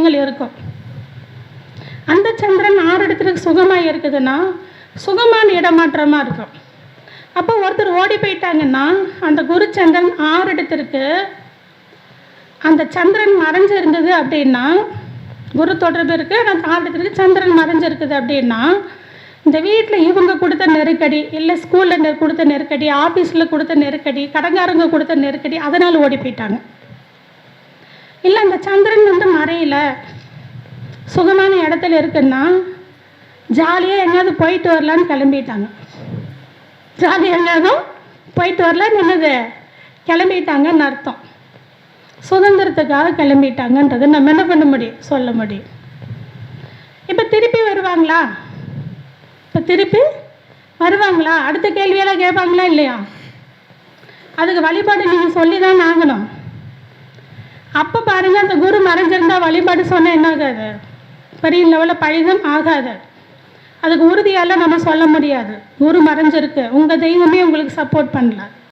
இருக்கும். அந்த சந்திரன் 6 இடத்துக்கு சுகமாக இருக்குதுன்னா சுகமான இடமாற்றமாக இருக்கும். அப்போ ஒருத்தர் ஓடி போயிட்டாங்கன்னா அந்த குரு சந்திரன் 6 இடத்திற்கு அந்த சந்திரன் மறைஞ்சிருந்தது அப்படின்னா, குரு தொடர்பு இருக்குது, அந்த 6 இடத்திற்கு சந்திரன் மறைஞ்சிருக்குது அப்படின்னா, இந்த வீட்டில் இவங்க கொடுத்த நெருக்கடி, இல்லை ஸ்கூலில் கொடுத்த நெருக்கடி, ஆஃபீஸில் கொடுத்த நெருக்கடி, கடங்காரங்க கொடுத்த நெருக்கடி, அதனால் ஓடி போயிட்டாங்க. இல்லை அந்த சந்திரன் மறையில சுகமான இடத்துல இருக்குன்னா ஜாலியாக எங்கேயாவது போயிட்டு வரலான்னு கிளம்பிட்டாங்க. ஜாலியாக எங்கேயாவது போயிட்டு வரலான்னு என்னது கிளம்பிட்டாங்கன்னு அர்த்தம். சுதந்திரத்துக்காக கிளம்பிட்டாங்கன்றது நம்ம என்ன பண்ண முடியும், சொல்ல முடியும். இப்போ திருப்பி வருவாங்களா? இப்போ திருப்பி வருவாங்களா? அடுத்த கேள்வியெல்லாம் கேட்பாங்களா இல்லையா? அதுக்கு வழிபாடு நீங்கள் சொல்லி தான் ஆகணும். அப்போ பாருங்கள், அந்த குரு மறைஞ்சிருந்தால் வழிபாடு சொன்னால் என்ன ஆகாது, பெரிய லெவலில் பழிதம் ஆகாது. அதுக்கு உறுதியால் நம்ம சொல்ல முடியாது. குரு மறைஞ்சிருக்கு, உங்கள் தெய்வமே உங்களுக்கு சப்போர்ட் பண்ணல.